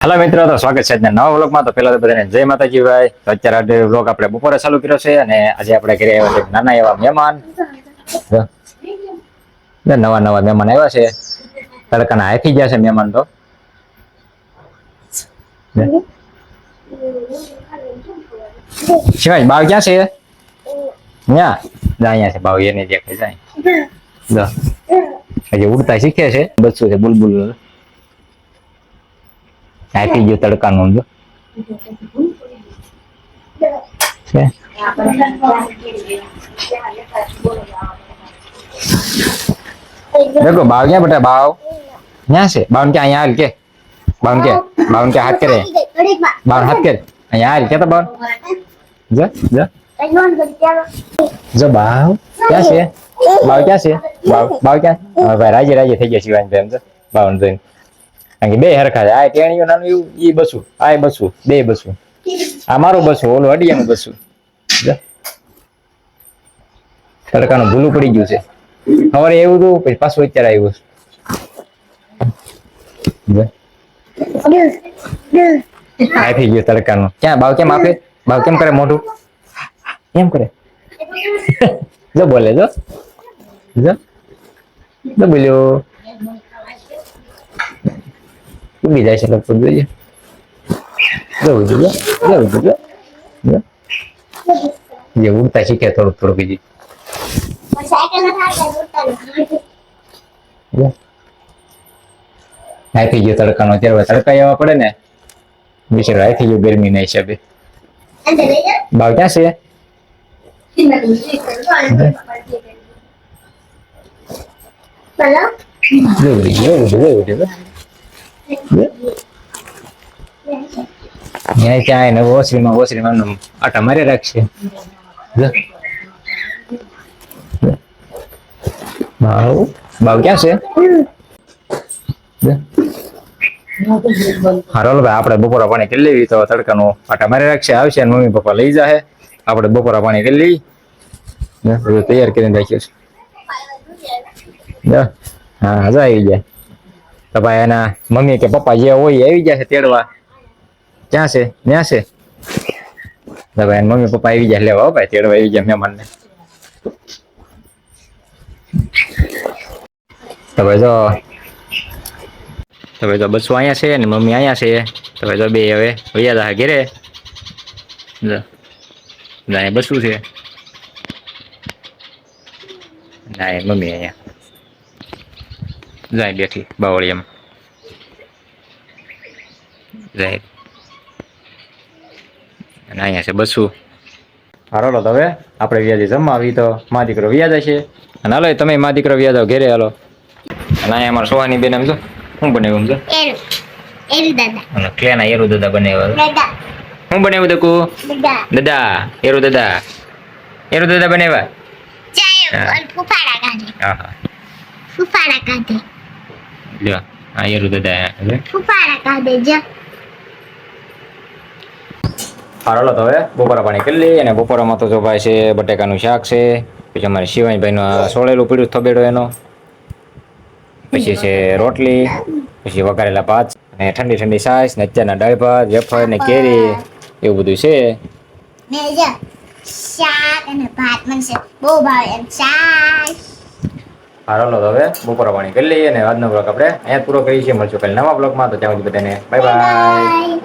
Hello મિત્રો, તો સ્વાગત છે આજના નવા વ્લોગમાં. તો પહેલા તો બધાને જય માતાજી ભાઈ. તો અત્યારે વ્લોગ આપણે બપોરે ચાલુ કર્યો છે અને આજે આપણે ઘરે આવ્યા છે નાના એવા મહેમાન. નવા નવા મહેમાન આવ્યા છે. તડકાના હાંફી ગયા છે મહેમાન તો. શિવાય બાવ ક્યાં છે? અહીંયા અહીંયા છે બાવ, એને દેખાય જાય. હજી ઉડતા શીખે છે, બચ્ચું છે બુલબુલ. હાંફી ગયો તડકાનું જો. देखो बाव क्या बेटा, बाव यहाँ से बावन क्या यहाँ हाल के बावन क्या हाथ करे, बावन हाथ करे यहाँ हाल क्या था बावन जा जा जो बाव क्या से बाव बाव क्या भाई राजे राजे થઈ ગયા શિવાન બેન જો બાવન જોઈને. કારણ કે બે હરખા છે. આ ટેણીઓ નાનું એવું ઈ બસું, આ બસું, બે બસું. આ મારું બસું, ઓલું અડિયાનું બસું. તડકાનું ભૂલું પડી ગયું છે. સવારે એવું હતું પછી પાછું અત્યારે આવ્યું. આપી ગયું તડકાનું. ક્યાં બાવ કેમ આપે? બાવ કેમ કરે મોઢું? એમ કરે જો બોલે જો જો બોલ્યો. ઉડી જાય છે લગભગ, જોઈએ જવું જોઈએ જે ઉડતા શીખે થોડુંક થોડુંક બીજી. હાથી ગયો તડકાનો. અત્યારે તડકા એવા પડે ને બિચારો હાથી ગયો ગરમી ના હિસાબે. બાવ ક્યાં છે? ક્યાં ને ઓસરીમાં આટા મારી રાખશે. બાવ ક્યાં છે? હારો ભાઈ, આપણે બપોરા પાણી કરી લેવી તો તડકાનું આટા મારી રાખશે. આવશે ને મમ્મી પપ્પા લઈ જાય. આપણે બપોરા પાણી કરી લઈ, તૈયાર કરીને રાખ્યું છે. હા જો આવી જાય તો ભાઈ એના મમ્મી કે પપ્પા જે હોય આવી જાય છે તેડવા. ક્યાં છે? ત્યાં છે ભાઈ. મમ્મી પપ્પા આવી જાય લેવા. ભાઈ તેડવા આવી જાય મહેમાન ને. તો ભાઈ જો બસું અહીંયા છે ને મમ્મી અહીંયા છે. તો ભાઈ જો બે હવે વૈયા હતા ઘેરે. બસું છે ના મમ્મી અહીંયા જાય બેઠી બાવળિયામાં જાય. અને અહીંયા છે બસું. હાલો તો હવે આપણે વ્યાજે જમવા આવી તો મા દીકરો વ્યાજ છે. અને હાલો તમે મા દીકરો વ્યાજ આવો ઘેરે હાલો. અને અહીંયા અમારા સોહાની બેન એમ જો શું બનાવ્યું સમજો ક્લેના એરુ દાદા બનાવ્યા. શું બનાવ્યું દકુ? દાદા એરુ દાદા બનાવ્યા. હાલો તો હવે બપોરા પાણી કરી લઈએ. અને બપોરામાં તો જો ભાઈ છે બટેકાનું શાક છે, પછી અમારે શિવાનીભાઈ નું સોળેલું પીડ્યું થબેડો એનો, પછી છે રોટલી, પછી વઘારેલા ભાત અને ઠંડી ઠંડી છાશ ને અત્યારના દાળ ભાત વેફર ને કેરી એવું બધું છે. હાલો તો હવે બપોરા પાણી કરી લઈએ અને આજનો બ્લોગ આપણે અહીંયા પૂરો કરીએ છીએ. મળશું કાલે નવા બ્લોગમાં. તો ત્યાં સુધી બધાને બાય બાય.